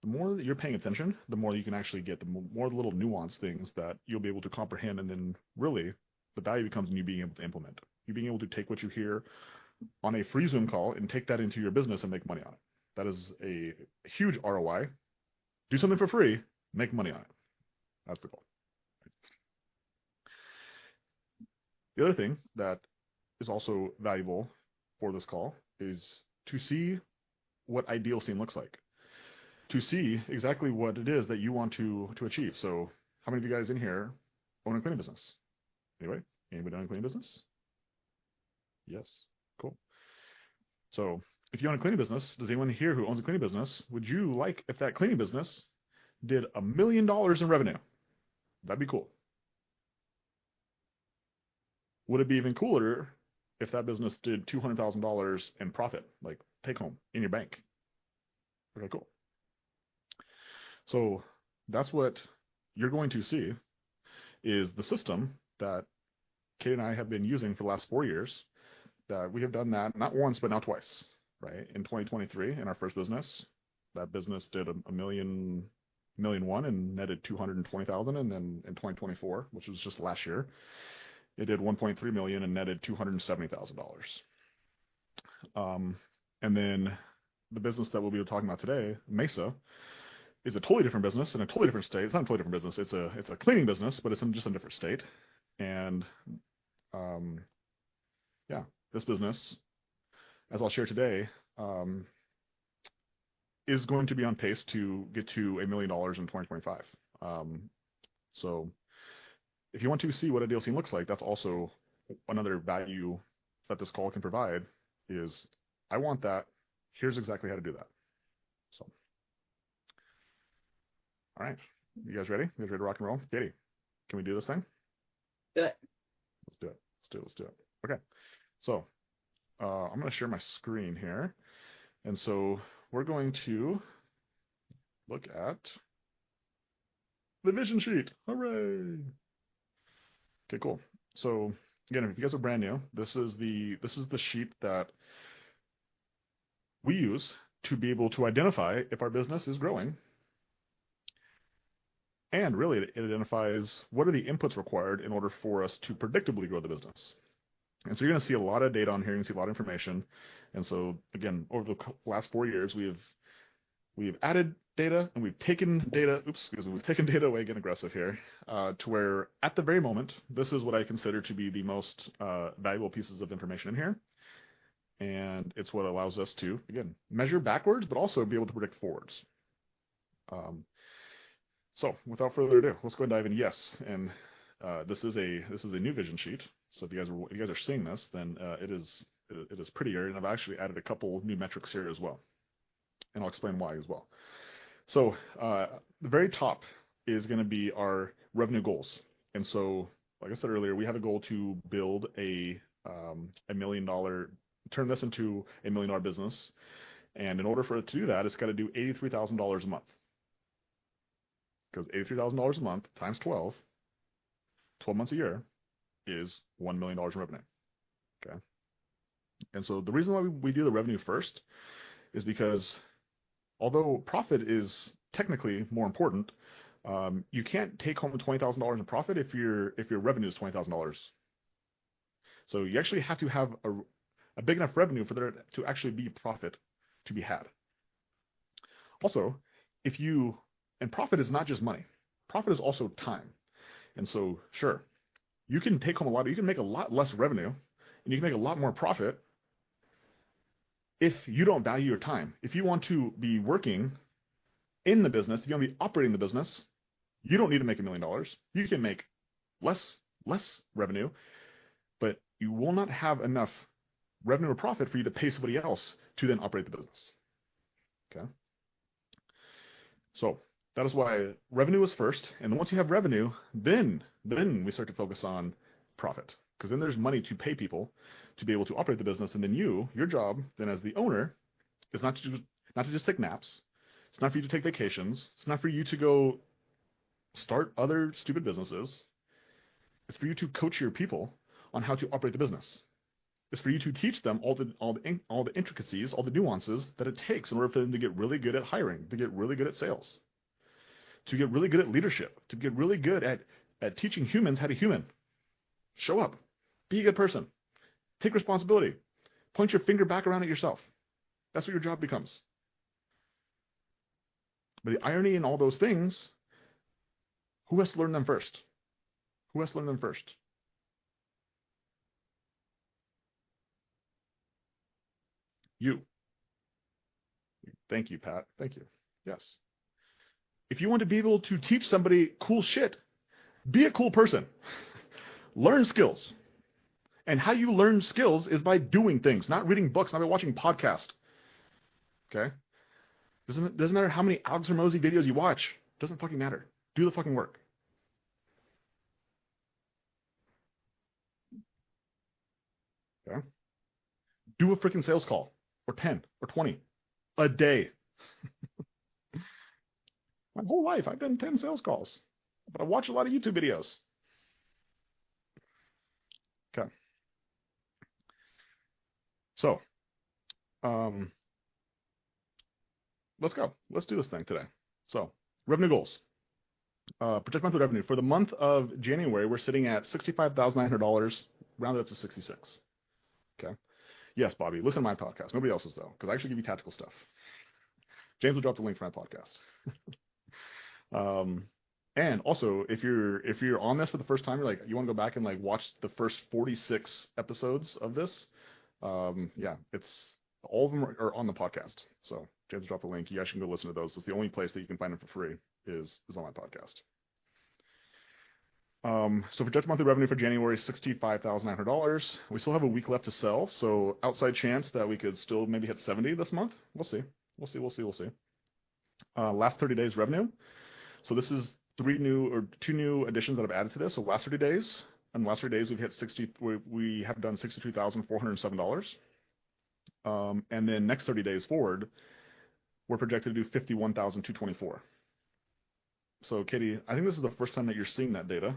The more that you're paying attention, the more you can actually get the more little nuanced things that you'll be able to comprehend, and then really the value becomes in you being able to implement. You being able to take what you hear on a free Zoom call and take that into your business and make money on it. That is a huge ROI. Do something for free, make money on it. That's the goal. The other thing that is also valuable for this call is to see what ideal scene looks like, to see exactly what it is that you want to achieve. So how many of you guys in here own a cleaning business? Anyway, anybody own a cleaning business? Yes. Cool. So if you own a cleaning business, does anyone here who owns a cleaning business, would you like if that cleaning business did $1 million in revenue? That'd be cool. Would it be even cooler if that business did $200,000 in profit, like take home in your bank? Okay, cool. So that's what you're going to see is the system that Kate and I have been using for the last 4 years, that we have done that not once, but now twice, right? In 2023, in our first business, that business did a million one and netted 220,000. And then in 2024, which was just last year, it did 1.3 million and netted $270,000. And then the business that we'll be talking about today, Mesa, is a totally different business in a totally different state. It's not a totally different business. It's a cleaning business, but it's in just a different state. And yeah, this business, as I'll share today, is going to be on pace to get to $1 million in 2025. So if you want to see what a deal scene looks like, that's also another value that this call can provide is, I want that. Here's exactly how to do that. So, all right. You guys ready? You guys ready to rock and roll? Katie, can we do this thing? Do it. Let's do it. Let's do it. Okay. So I'm going to share my screen here. And so we're going to look at the vision sheet. Hooray! Okay, cool. So again, if you guys are brand new, this is the sheet that we use to be able to identify if our business is growing. And really, it identifies what are the inputs required in order for us to predictably grow the business. And so you're going to see a lot of data on here. You can see a lot of information. And so again, over the last 4 years, we've added data and we've taken data. We've taken data away. Getting aggressive here, to where at the very moment, this is what I consider to be the most valuable pieces of information in here. And it's what allows us to, again, measure backwards, but also be able to predict forwards. So without further ado, let's go and dive in. Yes, and this is a new vision sheet. So if you guys are seeing this, then it is prettier, and I've actually added a couple new metrics here as well, and I'll explain why as well. So the very top is going to be our revenue goals, and so like I said earlier, we have a goal to build a $1 million, turn this into a $1 million business, and in order for it to do that, it's got to do $83,000 a month. Because $83,000 a month times 12 months a year, is $1 million in revenue. Okay. And so the reason why we do the revenue first is because although profit is technically more important, you can't take home $20,000 in profit if your revenue is $20,000. So you actually have to have a big enough revenue for there to actually be profit to be had. Also, and profit is not just money. Profit is also time. And so, sure, you can take home you can make a lot less revenue, and you can make a lot more profit if you don't value your time. If you want to be working in the business, if you want to be operating the business, you don't need to make $1 million. You can make less revenue, but you will not have enough revenue or profit for you to pay somebody else to then operate the business. Okay. So that is why revenue is first, and then once you have revenue, then we start to focus on profit, because then there's money to pay people to be able to operate the business, and then your job then as the owner is not to just take naps. It's not for you to take vacations. It's not for you to go start other stupid businesses. It's for you to coach your people on how to operate the business. is for you to teach them all the intricacies, all the nuances that it takes in order for them to get really good at hiring, to get really good at sales, to get really good at leadership, to get really good at teaching humans how to human. Show up. Be a good person. Take responsibility. Point your finger back around at yourself. That's what your job becomes. But the irony in all those things, who has to learn them first? Who has to learn them first? You. Thank you, Pat. Thank you. Yes. If you want to be able to teach somebody cool shit, be a cool person. Learn skills. And how you learn skills is by doing things, not reading books, not by watching podcasts. Okay? Doesn't matter how many Alex Hormozi videos you watch. Doesn't fucking matter. Do the fucking work. Okay? Do a freaking sales call, or 10, or 20, a day. My whole life, I've done 10 sales calls, but I watch a lot of YouTube videos. Okay. So, let's go. Let's do this thing today. So, revenue goals. Projected monthly revenue. For the month of January, we're sitting at $65,900, rounded up to 66. Okay. Yes, Bobby, listen to my podcast. Nobody else's, though, because I actually give you tactical stuff. James will drop the link for my podcast. And also, if you're on this for the first time, you're like, you want to go back and like watch the first 46 episodes of this, yeah, it's all of them are on the podcast. So James will drop the link. You guys can go listen to those. It's the only place that you can find them for free is on my podcast. So projected monthly revenue for January is $65,900. We still have a week left to sell, so outside chance that we could still maybe hit 70 this month. We'll see. Last 30 days revenue. So this is two new additions that I've added to this. So last 30 days, and last 30 days we've hit we have done $62,407. And then next 30 days forward, we're projected to do $51,224. So Katie, I think this is the first time that you're seeing that data.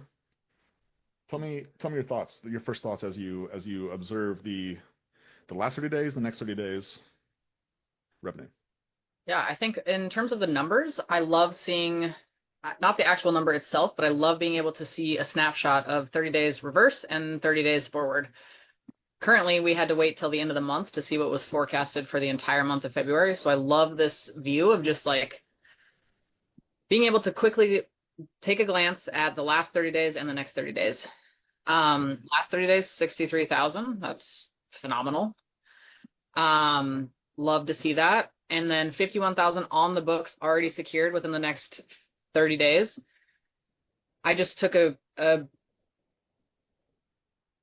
Tell me your thoughts, your first thoughts as you observe the last 30 days, the next 30 days revenue. Yeah, I think in terms of the numbers, I love seeing not the actual number itself, but I love being able to see a snapshot of 30 days reverse and 30 days forward. Currently, we had to wait till the end of the month to see what was forecasted for the entire month of February. So I love this view of just like being able to quickly take a glance at the last 30 days and the next 30 days. Last 30 days, 63,000. That's phenomenal. Love to see that. And then 51,000 on the books already secured within the next 30 days. I just took a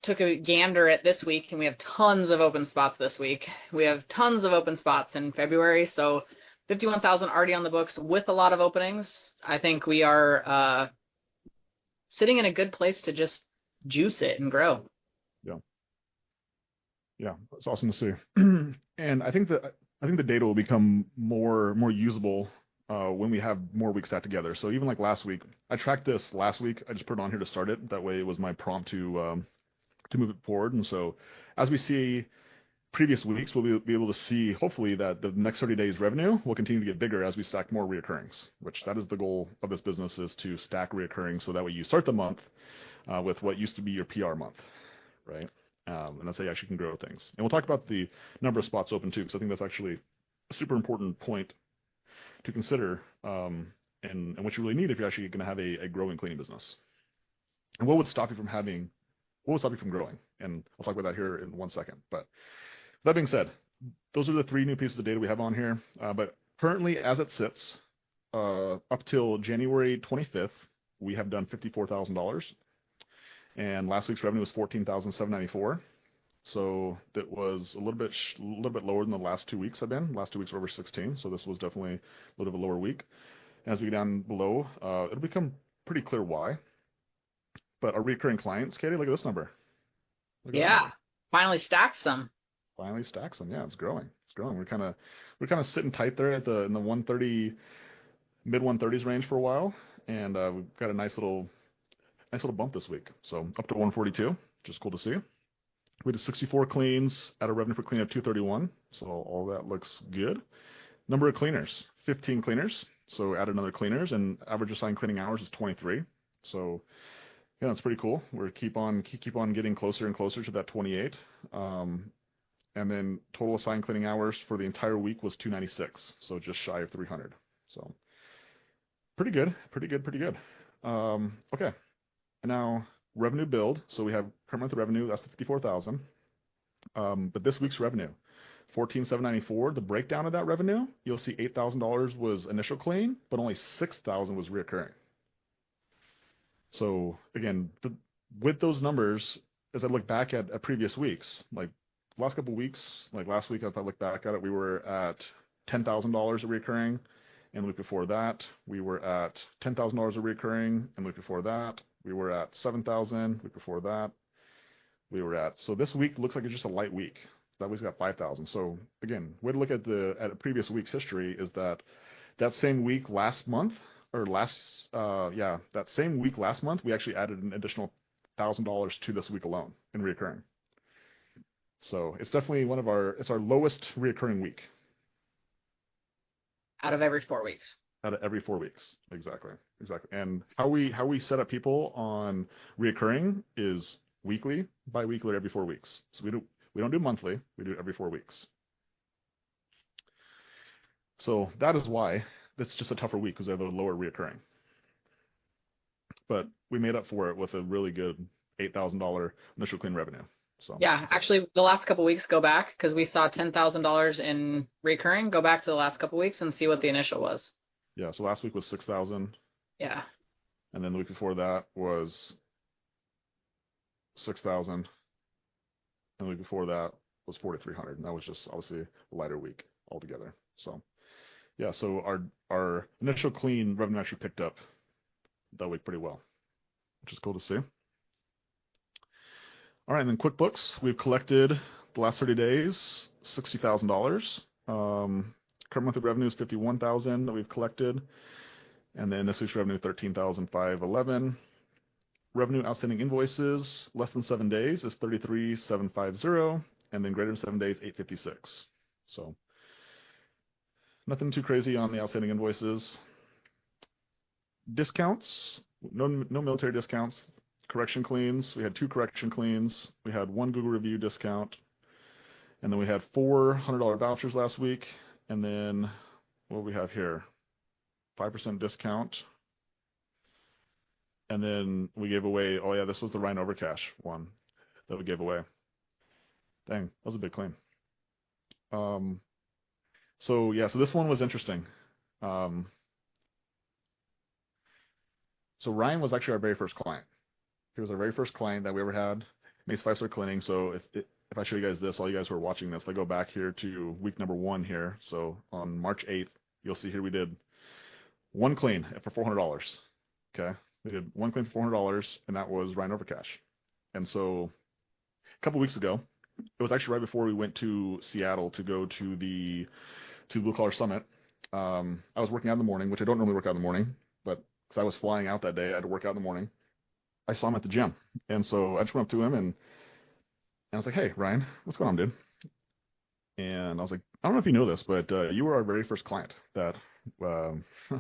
gander at this week, and we have tons of open spots this week. We have tons of open spots in February, so 51,000 already on the books with a lot of openings. I think we are sitting in a good place to just juice it and grow. Yeah, it's awesome to see. And I think the data will become more usable when we have more weeks out together. So even like last week, I tracked this last week. I just put it on here to start it. That way, it was my prompt to move it forward. And so, as we see previous weeks, we'll be able to see hopefully that the next 30 days revenue will continue to get bigger as we stack more reoccurrings. Which that is the goal of this business, is to stack reoccurring, so that way you start the month with what used to be your PR month, right? And that's how you actually can grow things. And we'll talk about the number of spots open too, because I think that's actually a super important point to consider, and what you really need if you're actually going to have a growing cleaning business. And what would stop you from growing? And I'll talk about that here in 1 second. But that being said, those are the 3 new pieces of data we have on here. But currently, as it sits, up till January 25th, we have done $54,000. And last week's revenue was $14,794. So that was a little bit lower than the last 2 weeks have been. Last 2 weeks were over 16, so this was definitely a little bit of a lower week. As we go down below, it'll become pretty clear why. But our recurring clients, Katie, look at this number. Finally stacks them. Yeah, it's growing. We're kind of sitting tight there in the 130, mid 130s range for a while, and we've got a nice little bump this week. So up to 142, which is cool to see. We did 64 cleans at a revenue per clean of 231. So all that looks good. Number of cleaners, 15 cleaners. So added another cleaners, and average assigned cleaning hours is 23. So yeah, that's pretty cool. We keep on getting closer and closer to that 28. And then total assigned cleaning hours for the entire week was 296, so just shy of 300. So pretty good, pretty good, pretty good. Okay, now revenue build. So we have current month revenue, that's the 54,000. But this week's revenue, 14,794. The breakdown of that revenue, you'll see $8,000 was initial clean, but only 6,000 was reoccurring. So again, with those numbers, as I look back at previous weeks, like last couple of weeks, like last week, if I look back at it, we were at $10,000 of recurring, and the week before that, we were at $10,000 of recurring, and the week before that, we were at 7,000. Week before that, we were at. So this week looks like it's just a light week. That week's got 5,000. So again, way to look at a previous week's history is that same week last month, or that same week last month, we actually added an additional $1,000 to this week alone in reoccurring. So it's definitely it's our lowest reoccurring week. Out of every 4 weeks. Out of every 4 weeks, exactly. And how we set up people on reoccurring is weekly, bi-weekly, or every 4 weeks. So we don't do monthly, we do every 4 weeks. So that is why it's just a tougher week, because we have a lower reoccurring. But we made up for it with a really good $8,000 initial clean revenue. So yeah, actually, the last couple weeks go back, because we saw $10,000 in recurring. Go back to the last couple weeks and see what the initial was. Yeah, so last week was 6,000. Yeah. And then the week before that was 6,000. And the week before that was 4,300. And that was just obviously a lighter week altogether. So yeah, so our initial clean revenue actually picked up that week pretty well, which is cool to see. All right, and then QuickBooks, we've collected the last 30 days $60,000. Current monthly revenue is $51,000 that we've collected, and then this week's revenue $13,511. Revenue outstanding invoices less than 7 days is $33,750, and then greater than 7 days $856. So nothing too crazy on the outstanding invoices. Discounts, no military discounts. Correction cleans, we had 2 correction cleans. We had 1 Google review discount. And then we had 4 $100 vouchers last week. And then what do we have here? 5% discount. And then we gave away, oh yeah, this was the Ryan Overcash one that we gave away. Dang, that was a big claim. So this one was interesting. So Ryan was actually our very first client. He was our very first client that we ever had. Makes 5-star cleaning. So if I show you guys this, all you guys who are watching this, I go back here to week number 1 here. So on March 8th, you'll see here we did 1 clean for $400. Okay, we did 1 clean for $400, and that was Ryan Overcash. And so a couple weeks ago, it was actually right before we went to Seattle to go to the Blue Collar Summit. I was working out in the morning, which I don't normally work out in the morning, but because I was flying out that day, I had to work out in the morning. I saw him at the gym, and so I just went up to him and I was like, "Hey, Ryan, what's going on, dude?" And I was like, "I don't know if you know this, but you were our very first client that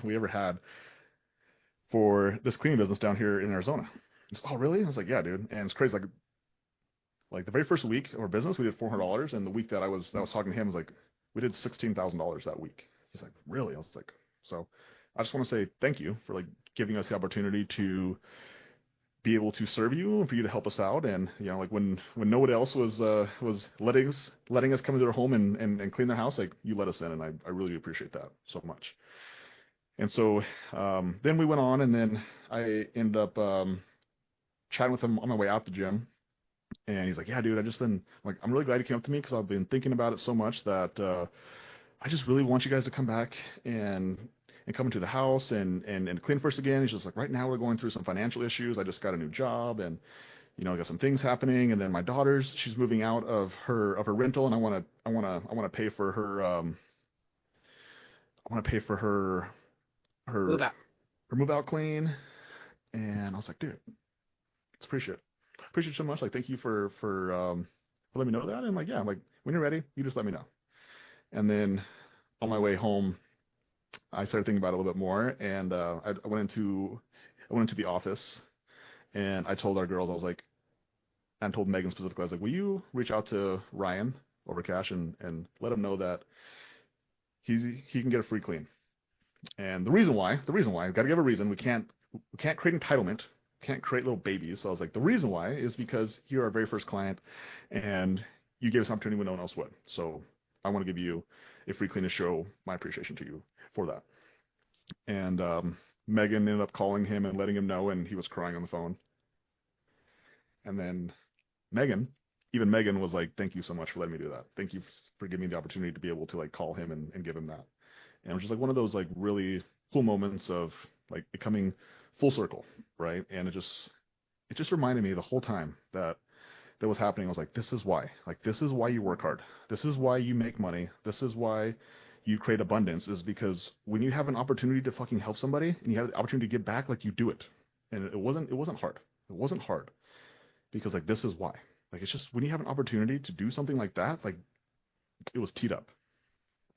we ever had for this cleaning business down here in Arizona." He's like, "Oh, really?" I was like, "Yeah, dude." And it's crazy, like the very first week of our business, we did $400, and the week that I was talking to him was like, we did $16,000 that week. He's like, "Really?" I was like, "So I just want to say thank you for like giving us the opportunity to be able to serve you and for you to help us out." And like when no one else was letting us come into their home and clean their house, like you let us in, and I really appreciate that so much. And so then we went on, and then I ended up chatting with him on my way out the gym, and he's like, "Yeah, dude, I'm really glad you came up to me, because I've been thinking about it so much that I just really want you guys to come back and come into the house and clean for us again." He's just like, "Right now we're going through some financial issues. I just got a new job, and I got some things happening, and then my she's moving out of her rental, and I want to pay for her Move out. her move out clean." And I was like, "Dude, it's appreciate you so much. Like, thank you for let me know that? And I'm like, yeah. I'm like, when you're ready, you just let me know. And then on my way home, I started thinking about it a little bit more, and I went into the office, and I told our girls, I was like, and told Megan specifically, I was like, will you reach out to Ryan over Cash and let him know that he can get a free clean. And the reason why, got to give a reason. We can't create entitlement, can't create little babies. So I was like, the reason why is because you're our very first client, and you gave us an opportunity when no one else would. So I want to give you a free clean to show my appreciation to you for that. And Megan ended up calling him and letting him know, and he was crying on the phone. And then Megan, even Megan was like, "Thank you so much for letting me do that. Thank you for giving me the opportunity to be able to like call him and give him that." And it was just like one of those like really cool moments of like it coming full circle, right? And it just reminded me the whole time that was happening. I was like, this is why. Like this is why you work hard. This is why you make money. This is why you create abundance, is because when you have an opportunity to fucking help somebody and you have the opportunity to give back, like you do it. And it wasn't hard. It wasn't hard because like this is why. Like it's just when you have an opportunity to do something like that, like it was teed up,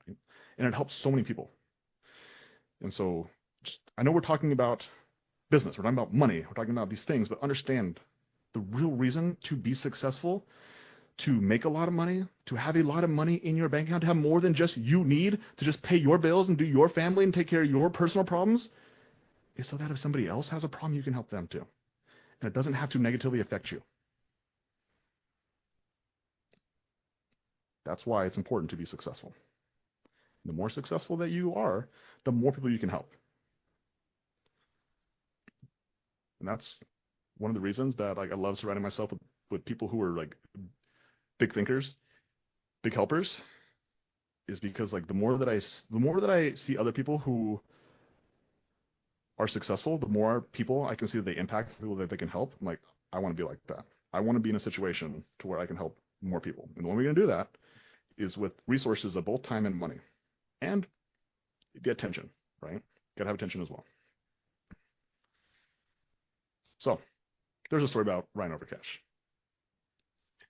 right? And it helps so many people. And so I know we're talking about business, we're talking about money, we're talking about these things, but understand the real reason to be successful, to make a lot of money, to have a lot of money in your bank account, to have more than just you need to just pay your bills and do your family and take care of your personal problems, is so that if somebody else has a problem, you can help them too. And it doesn't have to negatively affect you. That's why it's important to be successful. The more successful that you are, the more people you can help. And that's one of the reasons that like I love surrounding myself with people who are like big thinkers, big helpers, is because like the more that I see other people who are successful, the more people I can see that they impact, people that they can help. I'm like, I want to be like that. I want to be in a situation to where I can help more people. And the only way we're going to do that is with resources of both time and money and the attention, right? Got to have attention as well. So there's a story about Ryan Overcash.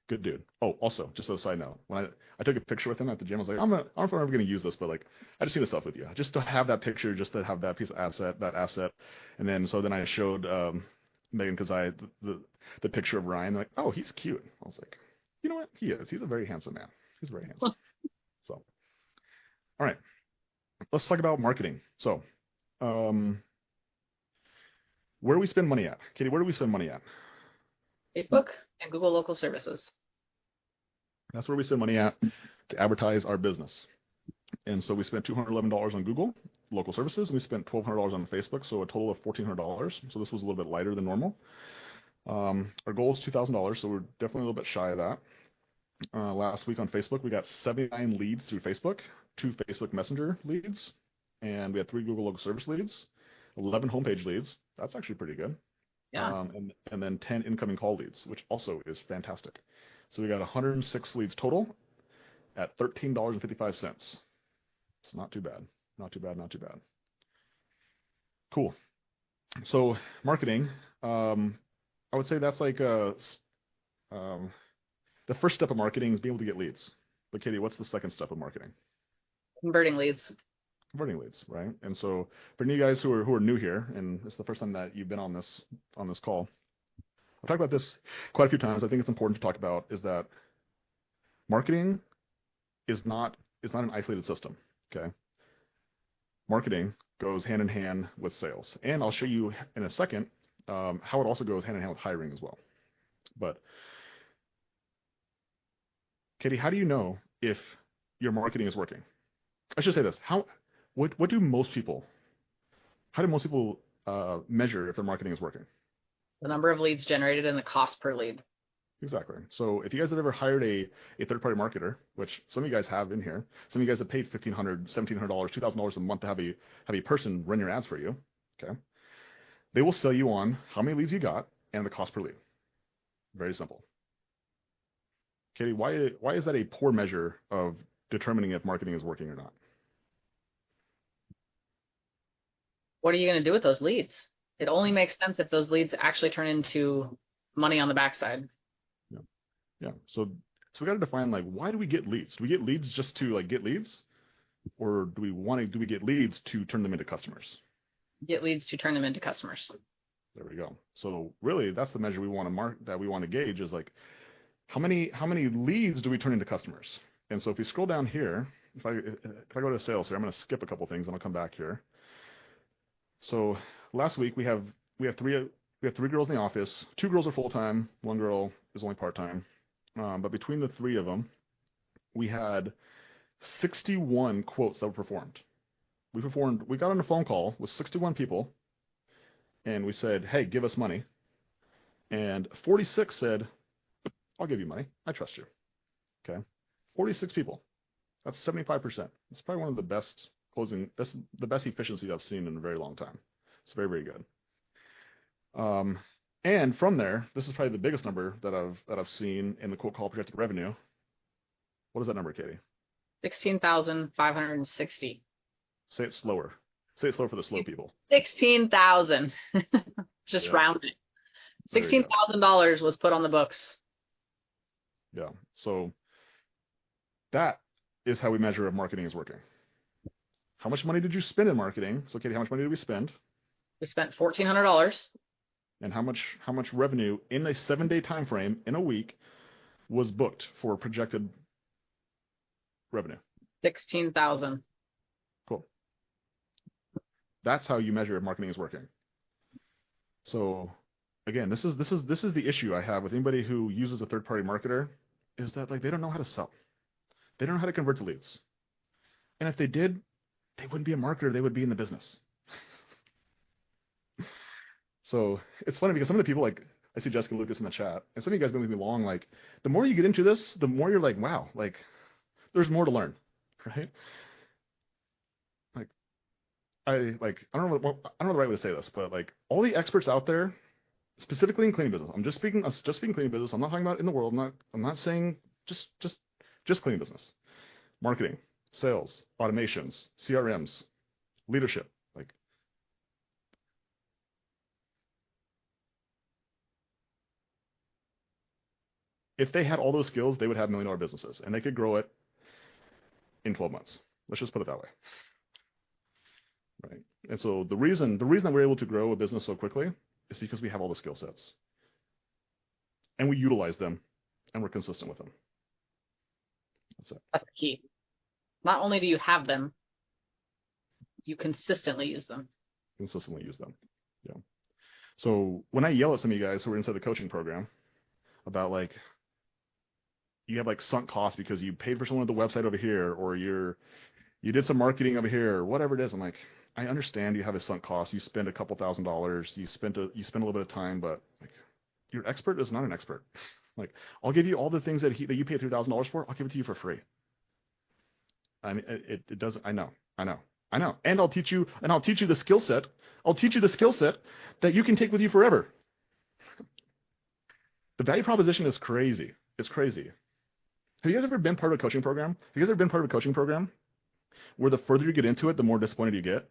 Good dude. Oh, also, just as a side note, when I took a picture with him at the gym, I was like, I don't know if I'm ever going to use this, but like, I just need to selfie with you, just to have that picture, just to have that piece of asset, and then I showed Megan because the picture of Ryan, like, oh, he's cute. I was like, you know what? He is. He's a very handsome man. He's very handsome. So, all right, let's talk about marketing. So, um, where do we spend money at, Katie? Where do we spend money at? Facebook and Google local services. That's where we spend money at to advertise our business. And so we spent $211 on Google local services, and we spent $1,200 on Facebook, so a total of $1,400. So this was a little bit lighter than normal. Our goal is $2,000, so we're definitely a little bit shy of that. Last week on Facebook, we got 79 leads through Facebook, 2 Facebook Messenger leads, and we had 3 Google local service leads, 11 homepage leads. That's actually pretty good. Yeah. And then 10 incoming call leads, which also is fantastic. So we got 106 leads total at $13.55. It's not too bad. Not too bad. Not too bad. Cool. So marketing, I would say that's like the first step of marketing is being able to get leads. But Katie, what's the second step of marketing? Converting leads. Converting leads, right? And so for you guys who are new here, and it's the first time that you've been on this call, I've talked about this quite a few times. I think it's important to talk about is that marketing is not an isolated system. Okay, marketing goes hand in hand with sales, and I'll show you in a second how it also goes hand in hand with hiring as well. But Katie, how do you know if your marketing is working? I should say this: what do most people? How do most people measure if their marketing is working? The number of leads generated and the cost per lead. Exactly. So if you guys have ever hired a third-party marketer, which some of you guys have in here, some of you guys have paid $1,500, $1,700, $2,000 a month to have a person run your ads for you, okay? They will sell you on how many leads you got and the cost per lead. Very simple. Katie, why is that a poor measure of determining if marketing is working or not? What are you going to do with those leads? It only makes sense if those leads actually turn into money on the backside. Yeah. So So we got to define like, why do we get leads? Do we get leads just to like get leads, or do we get leads to turn them into customers? Get leads to turn them into customers. There we go. So really, that's the measure we want to gauge is like, how many leads do we turn into customers? And so if we scroll down here, if I go to sales here, I'm going to skip a couple things and I'll come back here. So last week we have three girls in the office. 2 girls are full time. 1 girl is only part time. But between the 3 of them, we had 61 quotes that were performed. We got on a phone call with 61 people, and we said, "Hey, give us money." And 46 said, "I'll give you money. I trust you." Okay, 46 people. That's 75%. It's probably one of the best the best efficiency I've seen in a very long time. It's very, very good. And from there, this is probably the biggest number that I've seen in the quote call projected revenue. What is that number, Katie? 16,560. Say it slower. Say it slower for the slow people. 16,000. Just rounding. $16,000 was put on the books. Yeah. So that is how we measure if marketing is working. How much money did you spend in marketing? So, Katie, how much money did we spend? We spent $1,400. And how much revenue in a 7-day time frame in a week was booked for projected revenue? 16,000. Cool. That's how you measure if marketing is working. So again, this is the issue I have with anybody who uses a third-party marketer, is that like they don't know how to sell. They don't know how to convert to leads. And if they did, they wouldn't be a marketer, they would be in the business. So it's funny because some of the people, like I see Jessica Lucas in the chat, and some of you guys have been with me long, like the more you get into this, the more you're like, wow, like there's more to learn, right? Like I don't know the right way to say this, but like all the experts out there, specifically in cleaning business, I'm just speaking cleaning business. I'm not talking about in the world. I'm not saying just cleaning business, marketing, sales, automations, CRMs, leadership. Like if they had all those skills, they would have $1 million businesses, and they could grow it in 12 months. Let's just put it that way. Right. And so the reason that we're able to grow a business so quickly is because we have all the skill sets, and we utilize them, and we're consistent with them. That's it. That's the key. Not only do you have them, you consistently use them. Consistently use them. Yeah. So when I yell at some of you guys who are inside the coaching program about like, you have like sunk costs because you paid for someone at the website over here, or you did some marketing over here, or whatever it is, I'm like, I understand you have a sunk cost. You spend a couple $1,000s. You spend a little bit of time, but like, your expert is not an expert. Like, I'll give you all the things that you paid $3,000 for. I'll give it to you for free. I mean, it doesn't. I know, and I'll teach you the skill set. I'll teach you the skill set that you can take with you forever. The value proposition is crazy. It's crazy. Have you guys ever been part of a coaching program? Have you guys ever been part of a coaching program where the further you get into it, the more disappointed you get?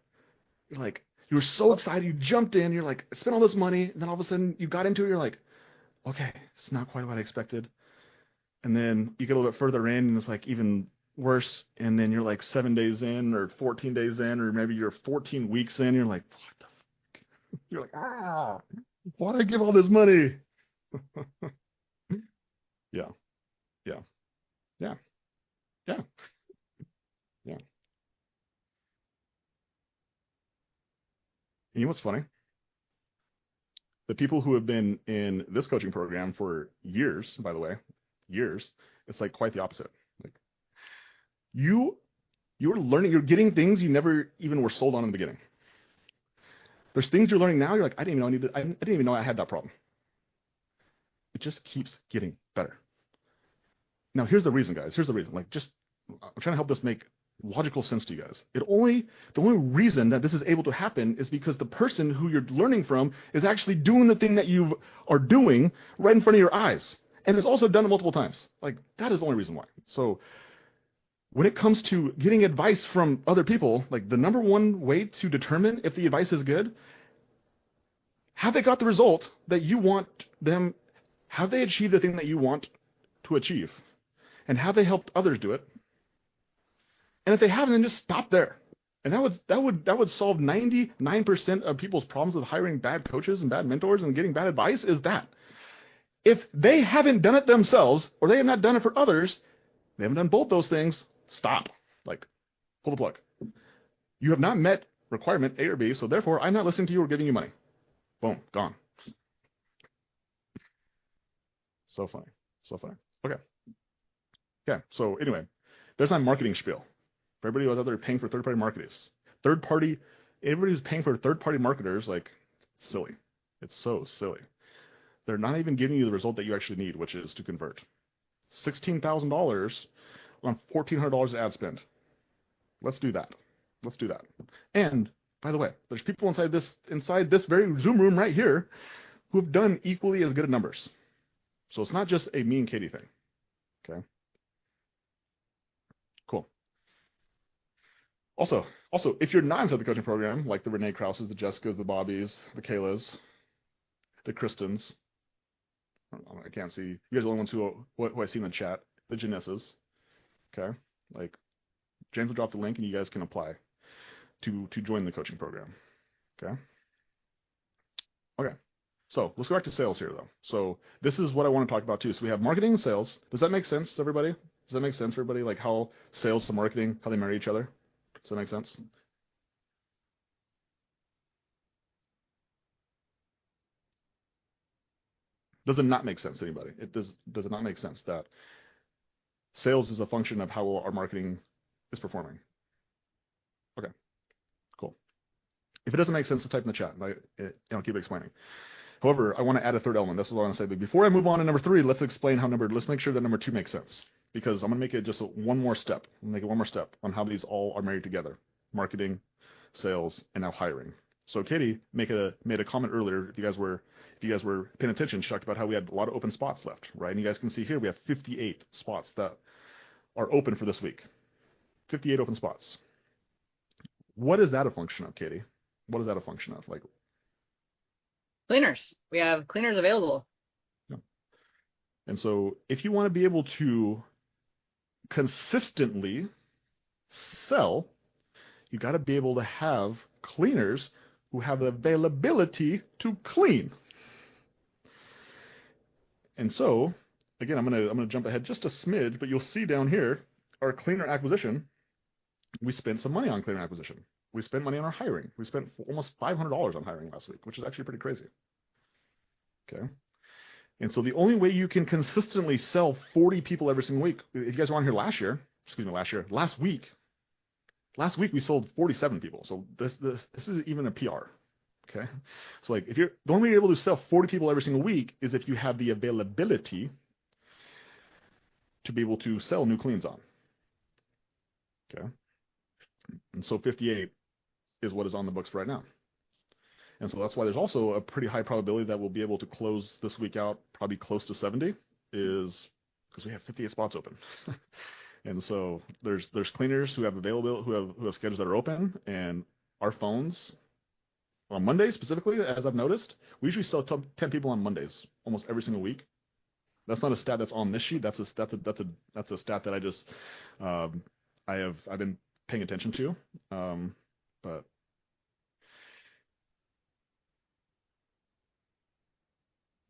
You're like, you were so excited, you jumped in, you're like, I spent all this money, and then all of a sudden you got into it, you're like, okay, it's not quite what I expected. And then you get a little bit further in, and it's like even worse, and then you're like 7 days in, or 14 days in, or maybe you're 14 weeks in, you're like, what the fuck? You're like, why did I give all this money? Yeah. And you know what's funny? The people who have been in this coaching program for years, by the way, it's like quite the opposite. Like you're learning, you're getting things you never even were sold on in the beginning. There's things you're learning now, you're like, I didn't even know I had that problem. It just keeps getting better. Now, here's the reason, guys. Like, I'm trying to help this make logical sense to you guys. The only reason that this is able to happen is because the person who you're learning from is actually doing the thing that you are doing right in front of your eyes, and has also done it multiple times. Like, that is the only reason why. So when it comes to getting advice from other people, like the number one way to determine if the advice is good, have they got the result that you want them? Have they achieved the thing that you want to achieve? And have they helped others do it? And if they haven't, then just stop there. And that would solve 99% of people's problems with hiring bad coaches and bad mentors and getting bad advice, is that if they haven't done it themselves, or they have not done it for others, they haven't done both those things, stop. Like, pull the plug. You have not met requirement A or B, so therefore I'm not listening to you or giving you money. Boom, gone. So funny. So funny. Okay. Okay, so anyway, there's my marketing spiel. For everybody who's out there paying for third-party marketers. Everybody who's paying for third-party marketers, like, silly. It's so silly. They're not even giving you the result that you actually need, which is to convert. $16,000 on $1,400 ad spend. Let's do that. Let's do that. And, by the way, there's people inside this very Zoom room right here who have done equally as good at numbers. So it's not just a me and Katie thing. Okay? Cool. Also, if you're not inside the coaching program, like the Renee Krauses, the Jessicas, the Bobbies, the Kaylas, the Kristens, I can't see. You guys are the only ones who I see in the chat. The Janessas. Okay? Like, James will drop the link and you guys can apply to join the coaching program. Okay? Okay. So let's go back to sales here, though. So this is what I want to talk about, too. So we have marketing and sales. Does that make sense to everybody? Does that make sense for everybody? Like how sales to marketing, how they marry each other? Does that make sense? Does it not make sense to anybody? Does it not make sense that sales is a function of how our marketing is performing? Okay, cool. If it doesn't make sense, to type in the chat, and I'll keep explaining. However, I want to add a third element. That's what I want to say. But before I move on to number 3, let's explain let's make sure that number 2 makes sense. Because I'm going to make it just one more step. I'm going to make it one more step on how these all are married together. Marketing, sales, and now hiring. So Katie made a comment earlier. If you guys were paying attention, she talked about how we had a lot of open spots left, right? And you guys can see here we have 58 spots that are open for this week. 58 open spots. What is that a function of, Katie? What is that a function of? Like, cleaners. We have cleaners available. Yeah. And so if you want to be able to consistently sell, you got to be able to have cleaners who have the availability to clean. And so, again, I'm gonna jump ahead just a smidge, but you'll see down here our cleaner acquisition. We spent some money on cleaner acquisition. We spent money on our hiring. We spent almost $500 on hiring last week, which is actually pretty crazy. Okay. And so the only way you can consistently sell 40 people every single week, if you guys were on here last week we sold 47 people. So this isn't even a PR. Okay. So like the only way you're able to sell 40 people every single week is if you have the availability to be able to sell new cleans on. Okay. And so 58 is what is on the books right now. And so that's why there's also a pretty high probability that we'll be able to close this week out probably close to 70, is because we have 58 spots open. And so there's cleaners who have who have schedules that are open, and our phones on Mondays specifically, as I've noticed, we usually sell 10 people on Mondays almost every single week. That's not a stat that's on this sheet. That's a stat that I just I've been paying attention to. But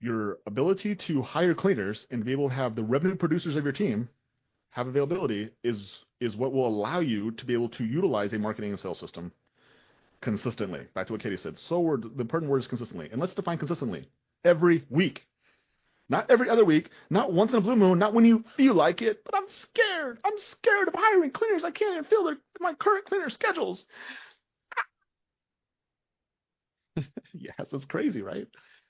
your ability to hire cleaners and be able to have the revenue producers of your team have availability is what will allow you to be able to utilize a marketing and sales system consistently. Back to what Katie said. So the pertinent word is consistently. And let's define consistently. Every week. Not every other week. Not once in a blue moon. Not when you feel like it. But I'm scared. I'm scared of hiring cleaners. I can't even fill my current cleaner schedules. Yes, it's crazy, right?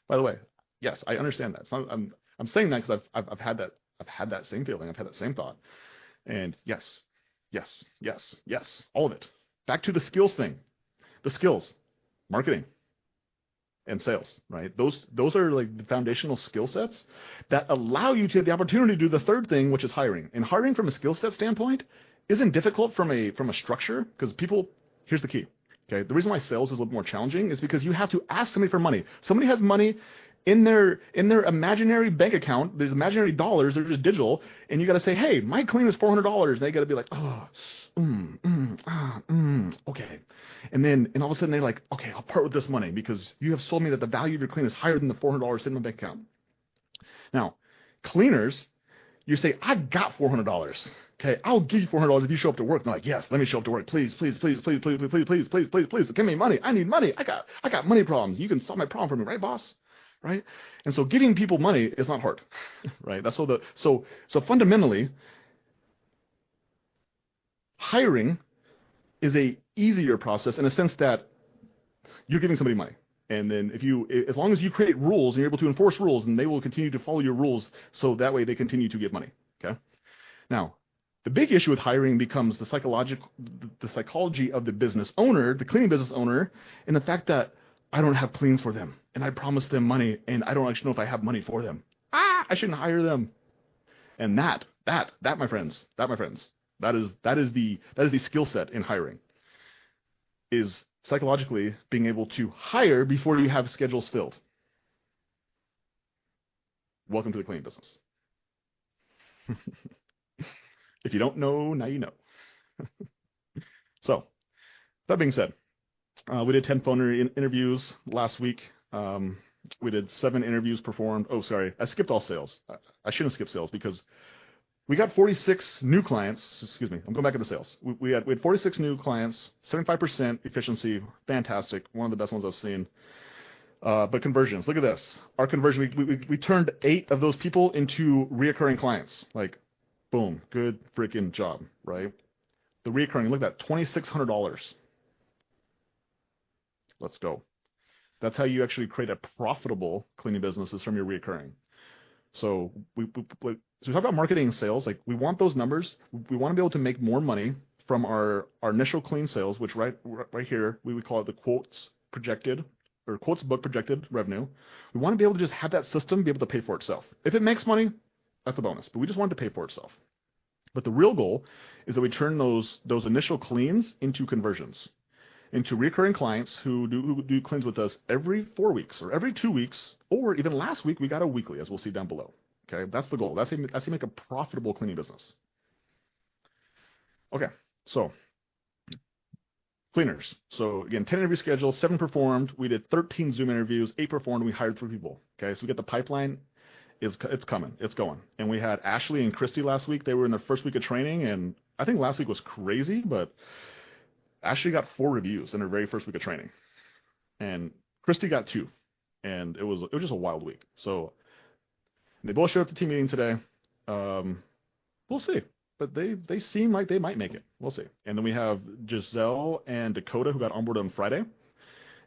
By the way, yes, I understand that. So I'm saying that because I've had that same feeling. I've had that same thought. And yes, all of it. Back to the skills thing. The skills, marketing, and sales, right? Those are like the foundational skill sets that allow you to have the opportunity to do the third thing, which is hiring. And hiring from a skill set standpoint isn't difficult from a structure, because here's the key. Okay, the reason why sales is a little more challenging is because you have to ask somebody for money. Somebody has money in their imaginary bank account. There's imaginary dollars. They're just digital, and you got to say, hey, my clean is $400. And they got to be like, oh, okay. And all of a sudden they're like, okay, I'll part with this money because you have sold me that the value of your clean is higher than the $400 sitting in my bank account. Now, cleaners, you say, I got $400. Okay, I'll give you $400 if you show up to work. And they're like, yes, let me show up to work. Please, please, please, please, please, please, please, please, please, please, give me money. I need money. I got money problems. You can solve my problem for me, right, boss? Right? And so giving people money is not hard, right? That's so fundamentally, hiring is a easier process in a sense that you're giving somebody money. And then as long as you create rules and you're able to enforce rules, and they will continue to follow your rules, so that way they continue to get money. Okay. Now, the big issue with hiring becomes the psychology of the business owner, the cleaning business owner, and the fact that I don't have cleans for them, and I promised them money, and I don't actually know if I have money for them. I shouldn't hire them. And that, my friends, that is the skill set in hiring, is psychologically being able to hire before you have schedules filled. Welcome to the cleaning business. If you don't know, now you know. So, that being said, we did 10 phone interviews last week. We did 7 interviews performed. Oh, sorry, I skipped all sales. I shouldn't skip sales because we got 46 new clients. Excuse me, I'm going back into sales. We had 46 new clients, 75% efficiency, fantastic, one of the best ones I've seen. But conversions, look at this. Our conversion, we turned 8 of those people into reoccurring clients. Like, boom, good freaking job, right? The reoccurring, look at that, $2,600. Let's go. That's how you actually create a profitable cleaning business, is from your reoccurring. So we talk about marketing and sales. Like, we want those numbers. We want to be able to make more money from our initial clean sales, which right here we would call it the quotes projected, or quotes book projected revenue. We want to be able to just have that system be able to pay for itself. If it makes money, that's a bonus, but we just want it to pay for itself. But the real goal is that we turn those initial cleans into conversions, into recurring clients who do cleans with us every 4 weeks or every 2 weeks, or even last week we got a weekly, as we'll see down below. Okay, that's the goal. That's how you make a profitable cleaning business. Okay, so cleaners. So again, 10 interview schedule, 7 performed. We did 13 Zoom interviews, 8 performed, and we hired 3 people. Okay, so we get the pipeline. It's coming. It's going. And we had Ashley and Christy last week. They were in their first week of training, and I think last week was crazy, but Ashley got 4 reviews in her very first week of training, and Christy got 2, and it was just a wild week. So they both showed up to team meeting today. We'll see, but they seem like they might make it. We'll see. And then we have Giselle and Dakota, who got onboarded on Friday,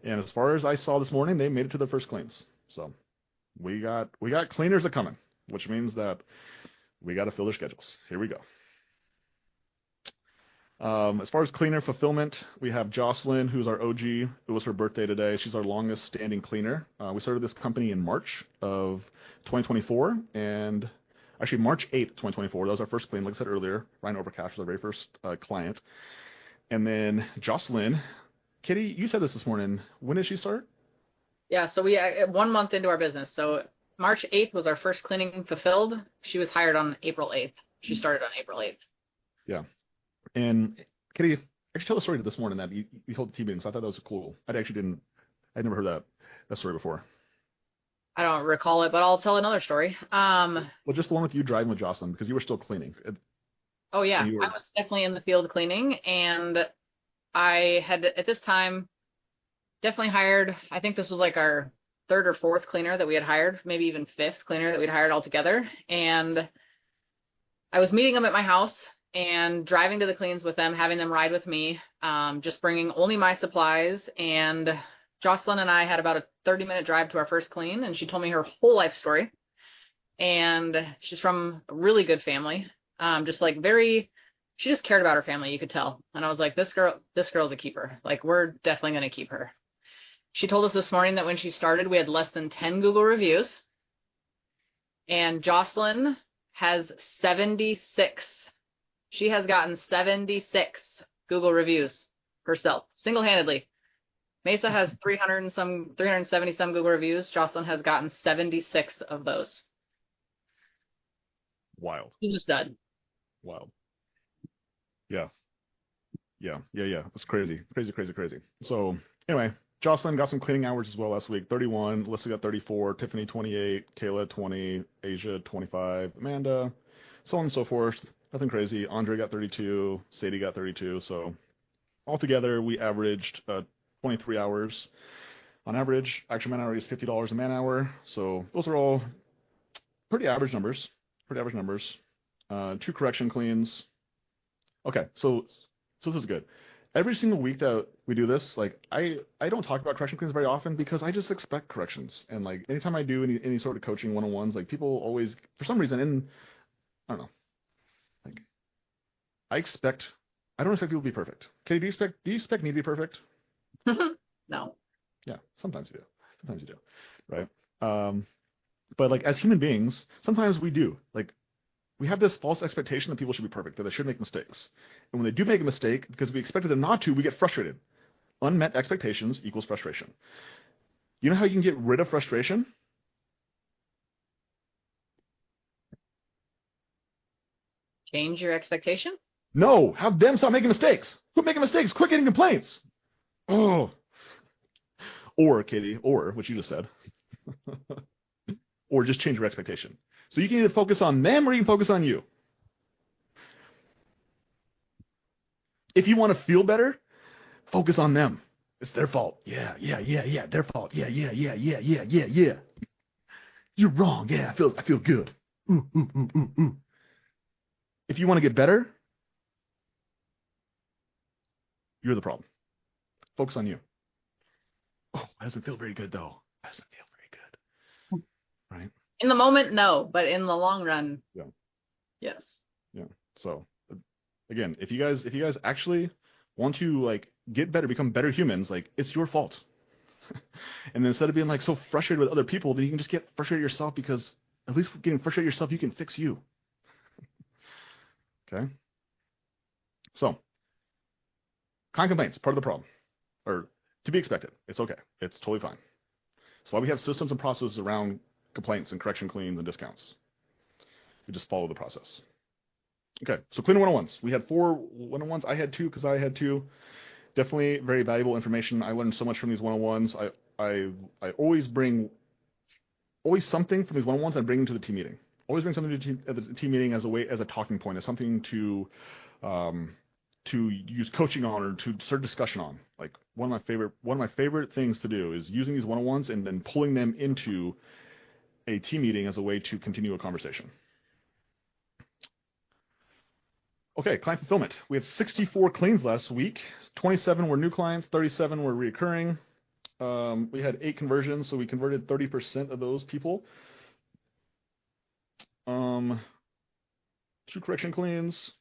and as far as I saw this morning, they made it to their first cleans. So we got cleaners are coming, which means that we got to fill their schedules. Here we go. As far as cleaner fulfillment, we have Jocelyn, who's our OG. It was her birthday today. She's our longest standing cleaner. We started this company in March of 2024, and actually March 8th, 2024. That was our first clean, like I said earlier. Ryan Overcash was our very first client. And then Jocelyn, Kitty, you said this morning. When did she start? Yeah, so we 1 month into our business. So March 8th was our first cleaning fulfilled. She was hired on April 8th. She started on April 8th. Yeah. And Kitty, actually tell the story this morning that you told the team meetings. I thought that was cool. I'd never heard that story before. I don't recall it, but I'll tell another story. Well, just the one with you driving with Jocelyn, because you were still cleaning. Oh yeah, I was definitely in the field cleaning, and I had at this time definitely hired, I think this was like our 3rd or 4th cleaner that we had hired, maybe even 5th cleaner that we'd hired altogether. And I was meeting them at my house and driving to the cleans with them, having them ride with me, just bringing only my supplies. And Jocelyn and I had about a 30-minute drive to our first clean, and she told me her whole life story. And she's from a really good family, she just cared about her family, you could tell. And I was like, this girl's a keeper. Like, we're definitely going to keep her. She told us this morning that when she started, we had less than 10 Google reviews. And Jocelyn has 76. She has gotten 76 Google reviews herself, single-handedly. Mesa has 370 some Google reviews. Jocelyn has gotten 76 of those. Wild. He's just done. Wild. Yeah. It's crazy. Crazy. So anyway, Jocelyn got some cleaning hours as well last week. 31. Alyssa got 34. Tiffany 28. Kayla 20. Asia 25. Amanda, so on and so forth. Nothing crazy. Andre got 32. Sadie got 32. So altogether, we averaged 23 hours on average. Actual man hour is $50 a man hour. So those are all pretty average numbers. 2 correction cleans. Okay, so this is good. Every single week that we do this, like I don't talk about correction cleans very often because I just expect corrections. And like anytime I do any sort of coaching one-on-ones, like people always, for some reason, I don't know, like I don't expect people to be perfect. Katie, do you expect me to be perfect? No. Yeah, sometimes you do, right? But like as human beings, sometimes we do. Like we have this false expectation that people should be perfect, that they should make mistakes. And when they do make a mistake, because we expected them not to, we get frustrated. Unmet expectations equals frustration. You know how you can get rid of frustration? Change your expectation? No, have them stop making mistakes. Quit making mistakes. Quit getting complaints. Oh. Or, Katie, or what you just said. Or just change your expectation. So you can either focus on them or you can focus on you. If you want to feel better, focus on them. It's their fault. Yeah. Their fault. Yeah. You're wrong. Yeah, I feel good. Ooh. If you want to get better, you're the problem. Focus on you. Oh, that doesn't feel very good though. That doesn't feel very good. Right? In the moment, no, but in the long run, yeah. Yes. Yeah. So again, if you guys actually want to like get better, become better humans, like it's your fault. And then instead of being like so frustrated with other people, then you can just get frustrated yourself, because at least getting frustrated yourself, you can fix you. Okay. So client complaints, part of the problem, or to be expected. It's okay. It's totally fine. That's why we have systems and processes around complaints and correction cleans and discounts. We just follow the process. Okay, so cleaner one-on-ones. We had 4 one-on-ones. I had 2 because I had 2. Definitely very valuable information. I learned so much from these one-on-ones. I always bring something from these one-on-ones I bring into the team meeting. Always bring something to the team meeting as a talking point, as something to use coaching on or to start discussion on. Like one of my favorite things to do is using these one-on-ones and then pulling them into a team meeting as a way to continue a conversation. Okay, client fulfillment. We had 64 cleans last week. 27 were new clients, 37 were recurring. We had 8 conversions, so we converted 30% of those people. 2 correction cleans.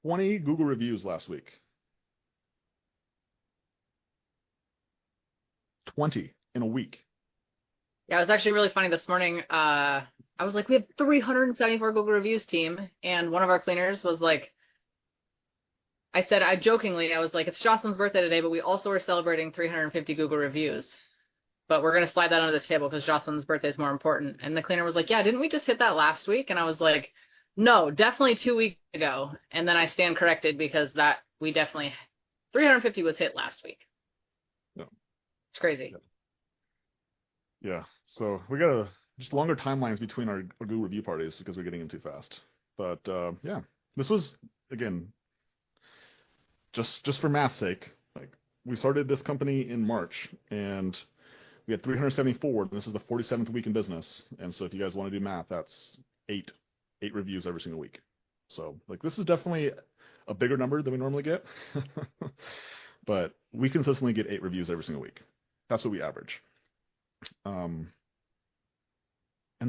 20 Google reviews last week. 20 in a week. Yeah, it was actually really funny this morning. I was like, we have 374 Google reviews, team. And one of our cleaners was like, I jokingly, I was like, it's Jocelyn's birthday today, but we also are celebrating 350 Google reviews. But we're going to slide that under the table because Jocelyn's birthday is more important. And the cleaner was like, yeah, didn't we just hit that last week? And I was like, no, definitely 2 weeks ago. And then I stand corrected because 350 was hit last week. No. It's crazy. Yeah. So we got just longer timelines between our Google review parties because we're getting them too fast. But yeah, this was, again, just for math's sake, like we started this company in March and we had 374, and this is the 47th week in business. And so if you guys want to do math, that's 8 reviews every single week. So like this is definitely a bigger number than we normally get, but we consistently get 8 reviews every single week. That's what we average. And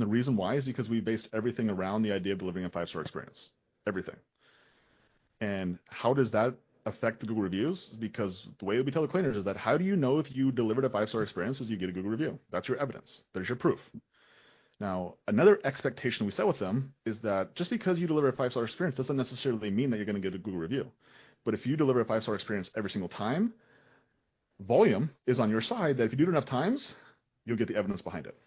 the reason why is because we based everything around the idea of delivering a 5-star experience. Everything. And how does that affect the Google reviews? Because the way we tell the cleaners is that how do you know if you delivered a 5-star experience is you get a Google review. That's your evidence. There's your proof. Now, another expectation we set with them is that just because you deliver a 5-star experience doesn't necessarily mean that you're going to get a Google review. But if you deliver a 5-star experience every single time, volume is on your side, that if you do it enough times, you'll get the evidence behind it.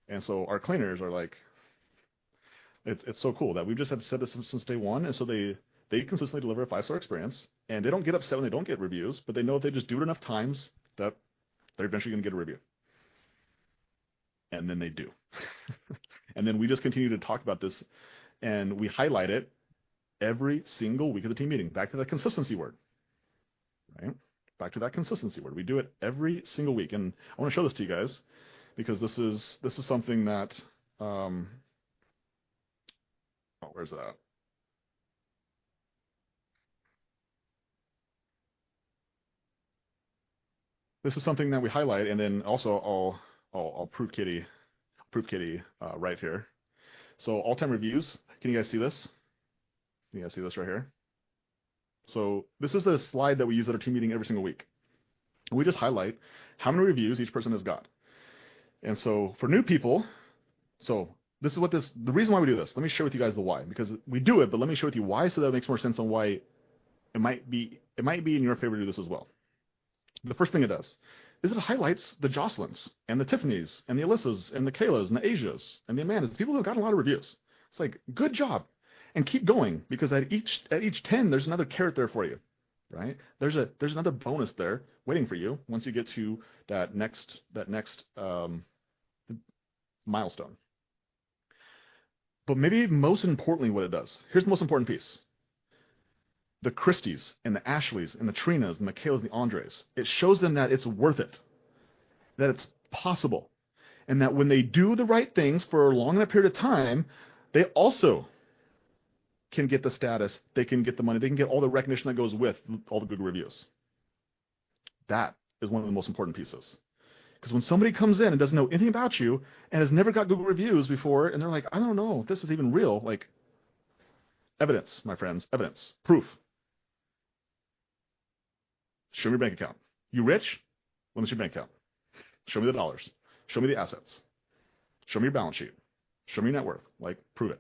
And so our cleaners are like, it's so cool that we've just had said this since day one. And so they consistently deliver a 5-star experience, and they don't get upset when they don't get reviews, but they know if they just do it enough times that they're eventually going to get a review. And then they do. And then we just continue to talk about this, and we highlight it every single week of the team meeting. Back to that consistency word, right? Back to that consistency word. We do it every single week. And I want to show this to you guys because this is something that, where's it at? This is something that we highlight, and then also I'll proof kitty right here. So all-time reviews. Can you guys see this? Can you guys see this right here? So this is the slide that we use at our team meeting every single week. We just highlight how many reviews each person has got. And so for new people, so this is the reason why we do this. Let me share with you guys the why, because we do it, but let me share with you why, so that it makes more sense on why it might be in your favor to do this as well. The first thing it does is it highlights the Jocelyn's and the Tiffany's and the Alyssas and the Kayla's and the Asia's and the Amanda's, people who have gotten a lot of reviews. It's like, good job. And keep going, because at each 10, there's another carrot there for you, right? There's another bonus there waiting for you once you get to that next milestone. But maybe most importantly, what it does, here's the most important piece. The Christies and the Ashleys and the Trinas and the Kaylas and the Andres, it shows them that it's worth it, that it's possible, and that when they do the right things for a long enough period of time, they also can get the status, they can get the money, they can get all the recognition that goes with all the Google reviews. That is one of the most important pieces. Because when somebody comes in and doesn't know anything about you and has never got Google reviews before, and they're like, I don't know if this is even real, like, evidence, my friends, evidence, proof. Show me your bank account. You rich? Let me see your bank account. Show me the dollars. Show me the assets. Show me your balance sheet. Show me your net worth. Like, prove it.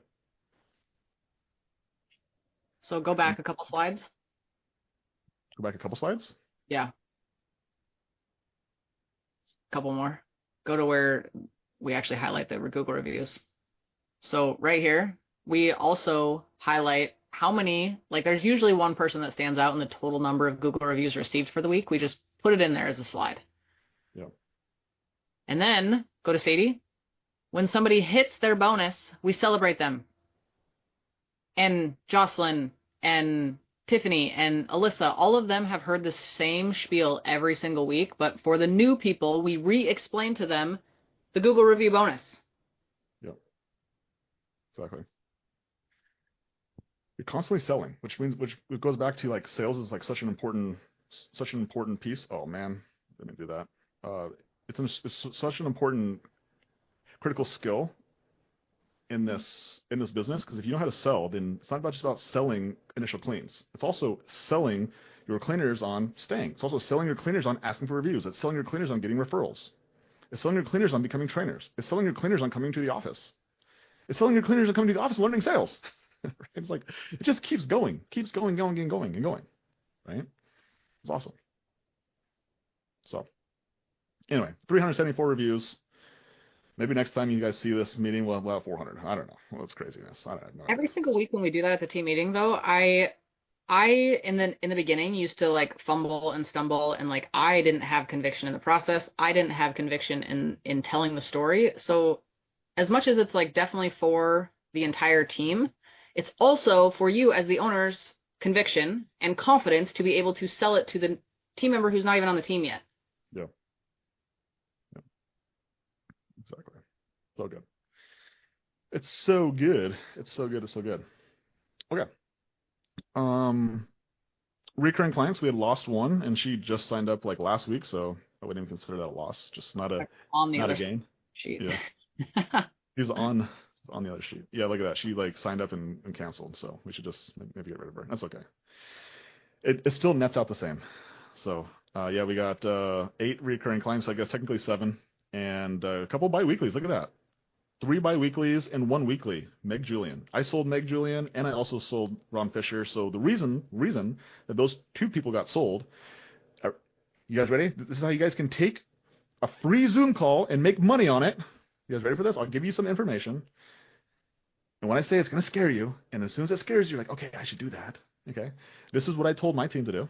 So go back a couple slides. Go back a couple slides? Yeah. Couple more. Go to where we actually highlight the Google reviews. So right here, we also highlight how many, like there's usually one person that stands out in the total number of Google reviews received for the week. We just put it in there as a slide. Yeah. And then go to Sadie. When somebody hits their bonus, we celebrate them. And Jocelyn and Tiffany and Alyssa, all of them have heard the same spiel every single week, but for the new people, we re-explain to them the Google review bonus. Yep. Exactly. You're constantly selling, which goes back to like sales is like such an important piece. Oh man, didn't do that. It's such an important critical skill in this business, because if you know how to sell, then it's not just about selling initial cleans. It's also selling your cleaners on staying. It's also selling your cleaners on asking for reviews. It's selling your cleaners on getting referrals. It's selling your cleaners on becoming trainers. It's selling your cleaners on coming to the office. It's selling your cleaners on coming to the office and learning sales. It's like, it just keeps going, going, right? It's awesome. So anyway, 374 reviews. Maybe next time you guys see this meeting, we'll have 400. I don't know. Well, it's craziness. I don't know. Every single week when we do that at the team meeting, though, I in the beginning used to like fumble and stumble, and like I didn't have conviction in the process. I didn't have conviction in telling the story. So as much as it's like definitely for the entire team, it's also for you as the owner's conviction and confidence to be able to sell it to the team member who's not even on the team yet. Yeah. Exactly. So good. It's so good. It's so good. It's so good. Okay. Recurring clients, we had lost one, and she just signed up like last week, so I wouldn't even consider that a loss. Just not a gain. Sheet. Yeah. He's on the other sheet. Yeah, look at that. She like signed up and canceled, so we should just maybe get rid of her. That's okay. It still nets out the same. So yeah, we got 8 recurring clients. I guess technically 7. And a couple bi-weeklies. Look at that. 3 biweeklies and 1 weekly. Meg Julian. I sold Meg Julian, and I also sold Ron Fisher. So the reason that those 2 people got sold. You guys ready? This is how you guys can take a free Zoom call and make money on it. You guys ready for this? I'll give you some information. And when I say it's going to scare you, and as soon as it scares you, you're like, okay, I should do that. Okay. This is what I told my team to do.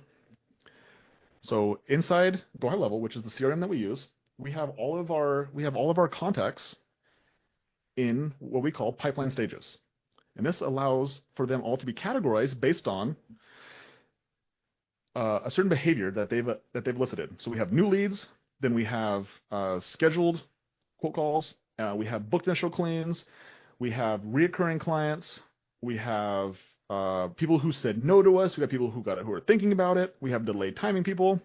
So inside Go High Level, which is the CRM that we use, we have all of our contacts in what we call pipeline stages. And this allows for them all to be categorized based on a certain behavior that they've elicited. So we have new leads, then we have scheduled quote calls, we have booked initial cleans, we have reoccurring clients, we have people who said no to us, we have people who are thinking about it, we have delayed timing people.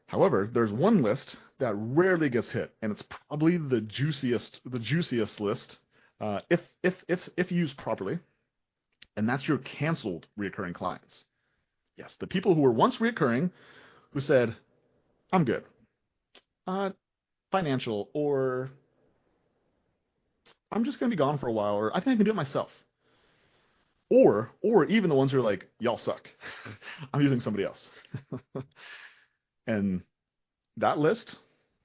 However, there's one list that rarely gets hit, and it's probably the juiciest list if used properly, and that's your canceled reoccurring clients. Yes, the people who were once reoccurring, who said, I'm good. Financial, or I'm just going to be gone for a while, or I think I can do it myself. Or even the ones who are like, y'all suck. I'm using somebody else. And that list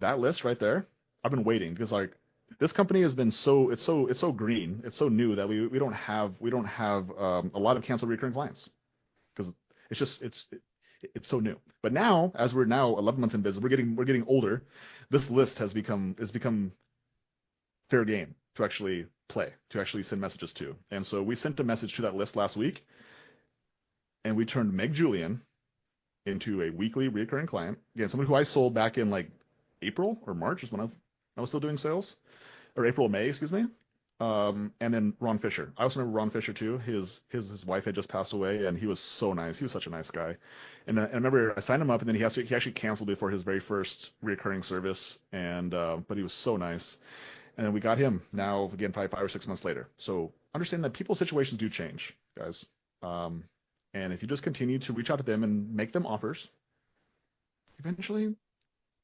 right there, I've been waiting because like this company has been it's so green, it's so new that we don't have a lot of canceled recurring clients because it's so new. But now, as we're now 11 months in business, we're getting older. This list has become fair game to actually play, to actually send messages to. And so we sent a message to that list last week, and we turned Meg Julian into a weekly recurring client. Again, someone who I sold back in like April or March is when I was still doing sales, or April or May, excuse me. And then Ron Fisher. I also remember Ron Fisher too. His wife had just passed away, and he was so nice. He was such a nice guy. And I remember I signed him up, and then he actually canceled before his very first recurring service. And but he was so nice. And then we got him now again, probably 5 or 6 months later. So understand that people's situations do change, guys. And if you just continue to reach out to them and make them offers, eventually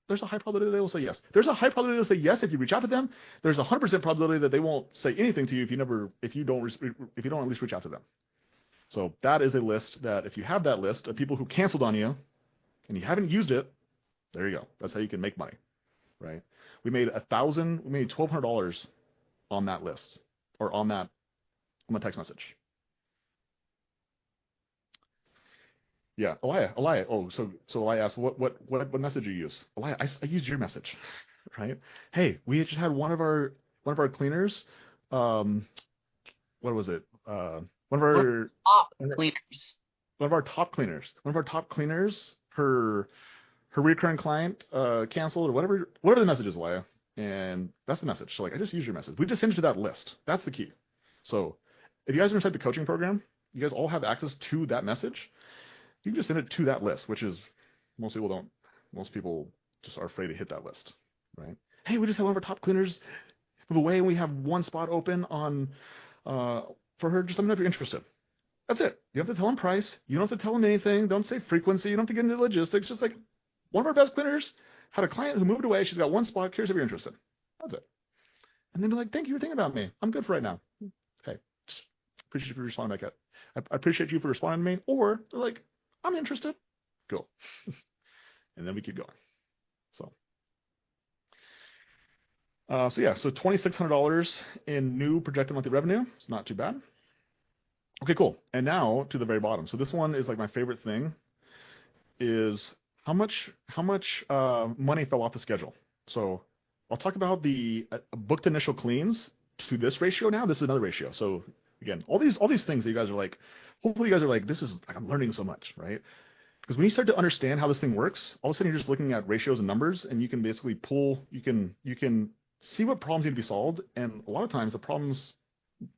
there's a high probability they will say yes. There's a high probability they'll say yes if you reach out to them. There's a 100% probability that they won't say anything to you if you don't at least reach out to them. So that is a list that if you have that list of people who canceled on you and you haven't used it, there you go. That's how you can make money, right? We made $1,200 on that list or on the text message. Yeah, Elia. Oh, so Elia asked, what message you use? Elia, I used your message, right? Hey, we just had one of our cleaners. What was it? One of our top cleaners. Her recurring client canceled or whatever the message is, Elia, and that's the message. So like, I just used your message. We just sent it to that list. That's the key. So if you guys are inside the coaching program, you guys all have access to that message. You can just send it to that list, which is most people just are afraid to hit that list, right? Hey, we just had one of our top cleaners move away, and we have one spot open on for her. Just let me know if you're interested. That's it. You don't have to tell them price. You don't have to tell them anything. Don't say frequency. You don't have to get into logistics. Just like one of our best cleaners had a client who moved away. She's got one spot. Curious if you're interested. That's it. And then be like, thank you for thinking about me. I'm good for right now. Okay. Just appreciate you for responding back. I appreciate you for responding to me. Or they're like, I'm interested. Cool. And then we keep going. So $2,600 in new projected monthly revenue. It's not too bad. Okay, cool. And now to the very bottom. So this one is like my favorite thing. Is how much money fell off the schedule. So I'll talk about the booked initial cleans to this ratio now. This is another ratio. So again, all these things that you guys are like, hopefully you guys are like, this is like, I'm learning so much, right? Because when you start to understand how this thing works, all of a sudden you're just looking at ratios and numbers, and you can basically you can see what problems need to be solved. And a lot of times the problems,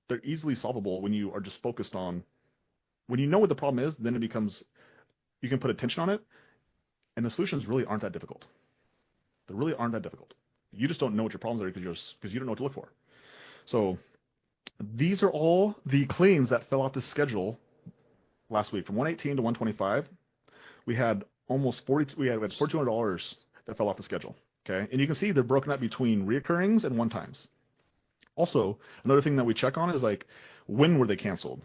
they're easily solvable when you are just focused on, when you know what the problem is, then it becomes, you can put attention on it, and the solutions really aren't that difficult. They really aren't that difficult. You just don't know what your problems are because you don't know what to look for. So these are all the cleans that fell off the schedule last week. From 118 to 125, we had $4,200 that fell off the schedule. Okay, and you can see they're broken up between reoccurrings and one times. Also, another thing that we check on is like, when were they canceled?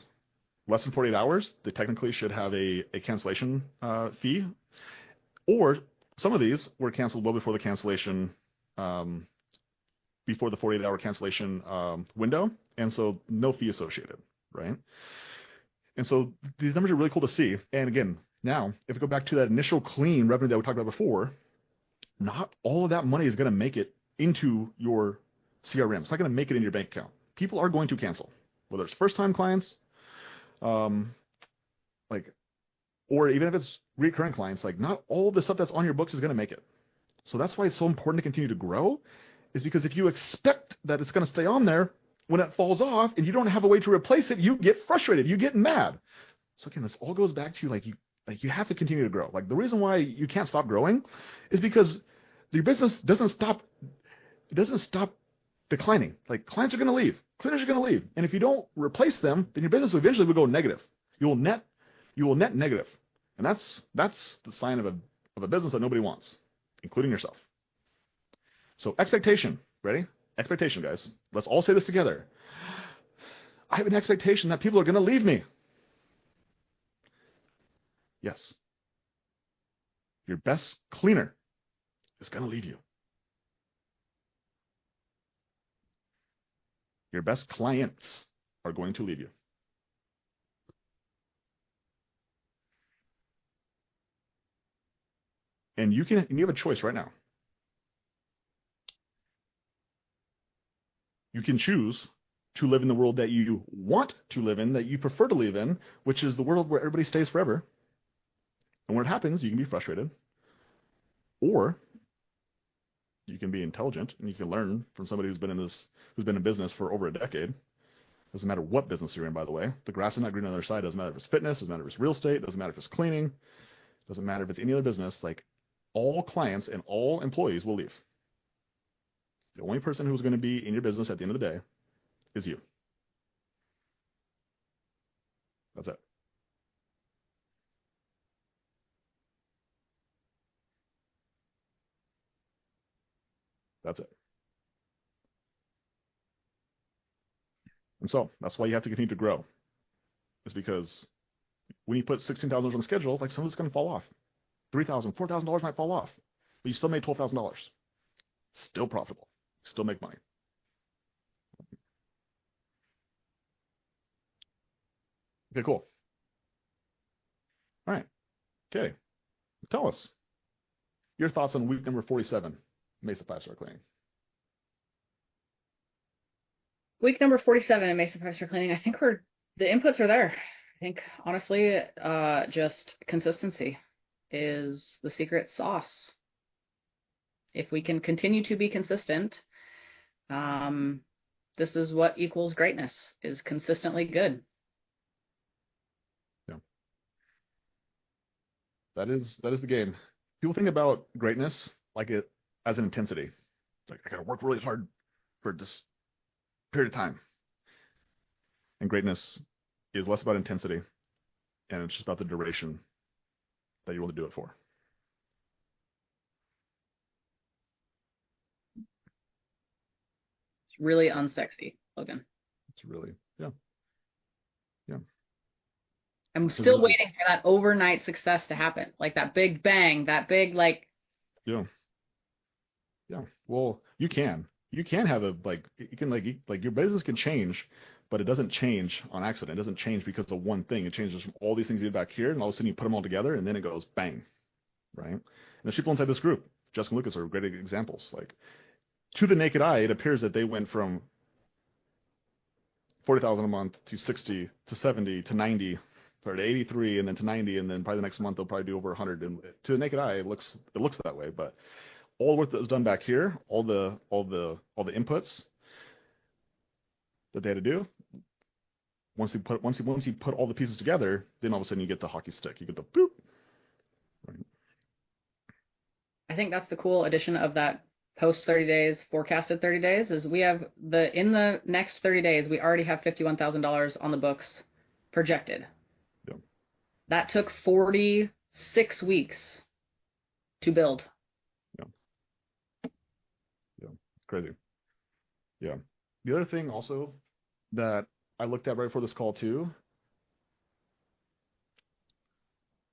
Less than 48 hours, they technically should have a cancellation fee. Or some of these were canceled well before the cancellation, before the 48-hour cancellation window, and so no fee associated, right? And so these numbers are really cool to see. And again, now, if we go back to that initial clean revenue that we talked about before, not all of that money is going to make it into your CRM. It's not going to make it in your bank account. People are going to cancel, whether it's first-time clients, like, or even if it's recurring clients. Like, not all the stuff that's on your books is going to make it. So that's why it's so important to continue to grow, is because if you expect that it's going to stay on there, when it falls off and you don't have a way to replace it, you get frustrated, you get mad. So again, this all goes back to you have to continue to grow. Like, the reason why you can't stop growing is because your business doesn't stop declining. Like, clients are going to leave, cleaners are going to leave, and if you don't replace them, then your business eventually will go negative. You will net negative, and that's the sign of a business that nobody wants, including yourself. So expectation, ready? Expectation, guys. Let's all say this together. I have an expectation that people are going to leave me. Yes. Your best cleaner is going to leave you. Your best clients are going to leave you. And you have a choice right now. You can choose to live in the world that you want to live in, that you prefer to live in, which is the world where everybody stays forever. And when it happens, you can be frustrated. Or you can be intelligent and you can learn from somebody who's been in business for over a decade. Doesn't matter what business you're in, by the way. The grass is not green on the other side. Doesn't matter if it's fitness, doesn't matter if it's real estate, doesn't matter if it's cleaning, doesn't matter if it's any other business. Like, all clients and all employees will leave. The only person who's going to be in your business at the end of the day is you. That's it. That's it. And so that's why you have to continue to grow. It's because when you put $16,000 on the schedule, like, some of it's going to fall off. $3,000, $4,000 might fall off, but you still made $12,000. Still profitable. Still make money. Okay, cool. All right. Okay. Tell us your thoughts on week number 47, Mesa 5-star cleaning. Week number 47 in Mesa 5-star cleaning. I think the inputs are there. I think, honestly, just consistency is the secret sauce. If we can continue to be consistent, this is what equals greatness, is consistently good. Yeah. That is the game. People think about greatness like it as an intensity. Like, I got to work really hard for this period of time. And greatness is less about intensity, and it's just about the duration that you want to do it for. It's really unsexy, Logan. It's really, yeah. I'm still waiting for that overnight success to happen, like that big bang, that big, like. Yeah. Well, you can have your business can change, but it doesn't change on accident. It doesn't change because of one thing. It changes from all these things you did back here, and all of a sudden you put them all together, and then it goes bang, right? And the people inside this group, Jessica and Lucas, are great examples. Like, to the naked eye, it appears that they went from $40,000 a month to 60 to 70 to 90, or to 83, and then to 90, and then probably the next month they'll probably do over 100. And to the naked eye, it looks that way. But all the work that was done back here, all the inputs that they had to do, once you put all the pieces together, then all of a sudden you get the hockey stick. You get the boop. Right. I think that's the cool addition of that post 30 days, forecasted 30 days, is we have in the next 30 days, we already have $51,000 on the books projected. Yeah. That took 46 weeks to build. Yeah. Crazy. Yeah. The other thing also that I looked at right before this call too,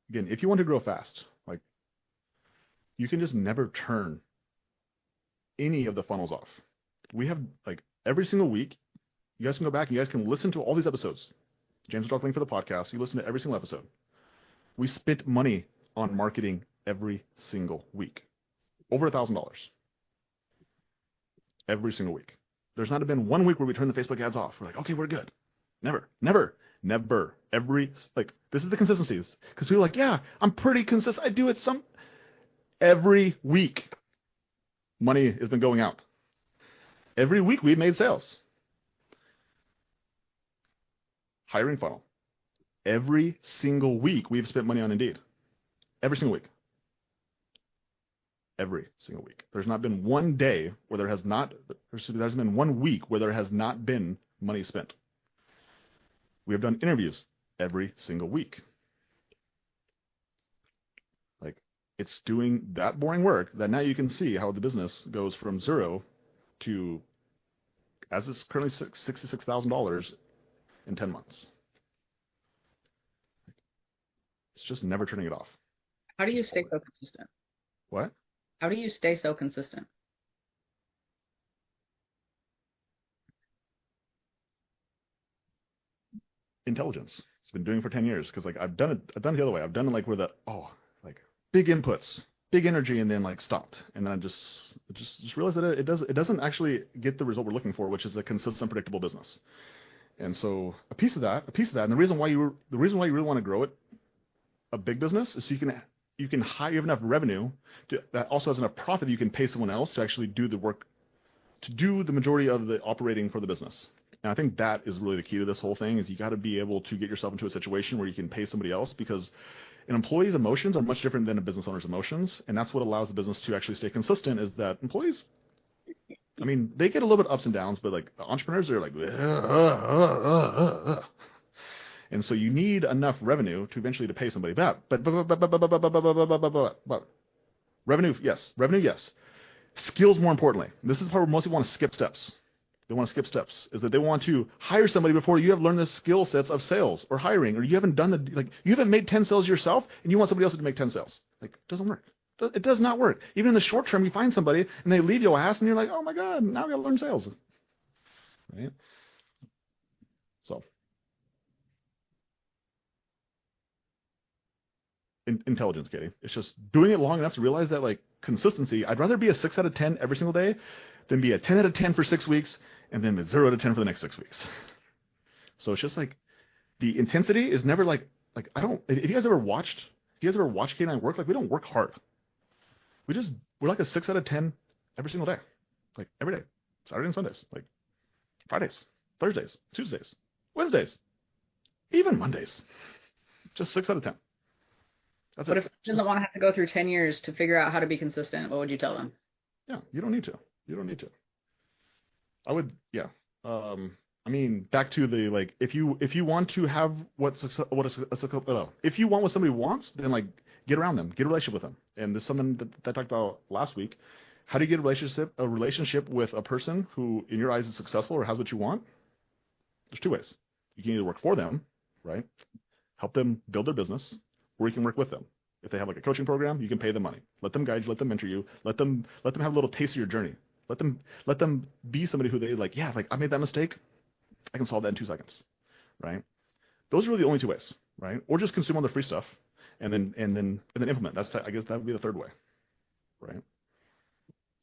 again, if you want to grow fast, like you can just never turn any of the funnels off. We have like every single week, you guys can go back and you guys can listen to all these episodes. James will drop a link for the podcast. You listen to every single episode. We spent money on marketing every single week. Over $1,000 every single week. There's not been one week where we turn the Facebook ads off. We're like, okay, we're good. Never, never, never. This is the consistencies. Because people are like, yeah, I'm pretty consistent. I do it every week. Money has been going out. Every week we've made sales. Hiring funnel. Every single week we've spent money on Indeed. Every single week. Every single week. There's not been one day where there's been 1 week where there has not been money spent. We have done interviews every single week. Like, it's doing that boring work that now you can see how the business goes from zero to, as it's currently $66,000 in 10 months. It's just never turning it off. How do you stay so consistent? What? How do you stay so consistent? Intelligence. It's been doing it for 10 years because like I've done it the other way. I've done it like where like big inputs, big energy, and then like stopped, and then I just realized that it doesn't actually get the result we're looking for, which is a consistent, predictable business. And so a piece of that, and the reason why you really want to grow it, a big business, is so you can hire, you have enough revenue that also has enough profit that you can pay someone else to actually do the work, to do the majority of the operating for the business. And I think that is really the key to this whole thing, is you got to be able to get yourself into a situation where you can pay somebody else, because an employee's emotions are much different than a business owner's emotions. And that's what allows the business to actually stay consistent, is that employees, I mean, they get a little bit ups and downs, but like entrepreneurs are like, and so you need enough revenue to eventually to pay somebody back. But revenue, yes. Skills, more importantly. This is the part where most people want to skip steps. They want to skip steps, is that they want to hire somebody before you have learned the skill sets of sales or hiring, or you haven't you haven't made 10 sales yourself and you want somebody else to make 10 sales. Like, it doesn't work. It does not work. Even in the short term, you find somebody and they leave your ass and you're like, oh my God, now I got to learn sales. Right? So, intelligence, Katie. It's just doing it long enough to realize that, like, consistency, I'd rather be a 6 out of 10 every single day than be a 10 out of 10 for 6 weeks and then a 0 out of 10 for the next 6 weeks. So it's just like, the intensity is never like I don't, if you guys ever watched Katie and I work, like, we don't work hard. We're like a 6 out of 10 every single day. Like, every day. Saturday and Sundays. Like, Fridays, Thursdays, Tuesdays, Wednesdays, even Mondays. Just 6 out of 10. That's But it. if someone doesn't want to have to go through 10 years to figure out how to be consistent, what would you tell them? Yeah, you don't need to. I would, yeah. I mean, back to the, like, if you want to have if you want what somebody wants, then, like, get around them, get a relationship with them. And there's something that I talked about last week. How do you get a relationship with a person who, in your eyes, is successful or has what you want? There's 2 ways. You can either work for them, right? Help them build their business, or you can work with them. If they have like a coaching program, you can pay them money. Let them guide you, let them mentor you, let them have a little taste of your journey. Let them be somebody who they like, yeah, like, I made that mistake, I can solve that in 2 seconds, right? Those are really the only 2 ways, right? Or just consume all the free stuff and then implement. I guess that would be the 3rd way, right?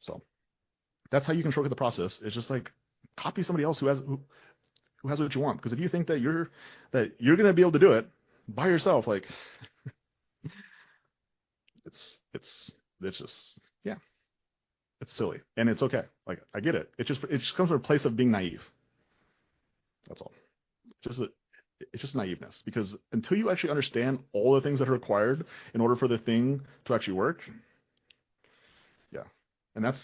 So that's how you can shortcut the process. It's just like, copy somebody else who has what you want. Because if you think that you're going to be able to do it by yourself, like, it's just, yeah, it's silly, and it's okay. Like, I get it. It just comes from a place of being naive. That's all. It's just naiveness, because until you actually understand all the things that are required in order for the thing to actually work, yeah, and that's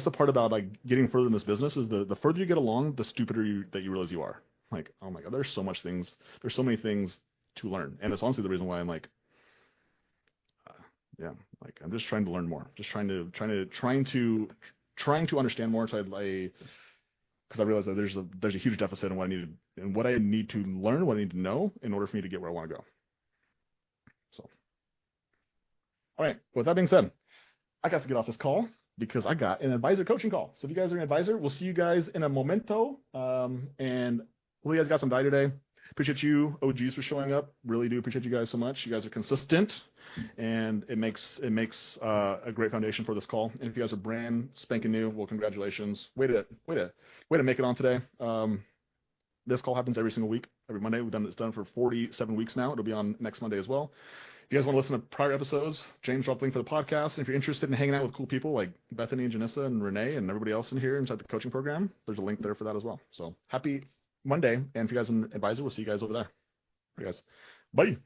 the part about, like, getting further in this business, is the further you get along, the stupider that you realize you are. Like, oh my God, there's so many things to learn, and it's honestly the reason why I'm like, yeah, like, I'm just trying to learn more, just trying to understand more. So because I realized that there's a huge deficit in what I need to learn, what I need to know in order for me to get where I want to go. So, all right. With that being said, I got to get off this call because I got an advisor coaching call. So if you guys are an advisor, we'll see you guys in a momento. And hopefully you guys got some value today. Appreciate you, OGs, for showing up. Really do appreciate you guys so much. You guys are consistent, and it makes a great foundation for this call. And if you guys are brand spanking new, well, congratulations. Way to make it on today. This call happens every single week, every Monday. It's done for 47 weeks now. It'll be on next Monday as well. If you guys want to listen to prior episodes, James dropped the link for the podcast. And if you're interested in hanging out with cool people like Bethany and Janissa and Renee and everybody else in here inside the coaching program, there's a link there for that as well. So happy Monday. And if you guys are an advisor, we'll see you guys over there. All right, guys. Bye.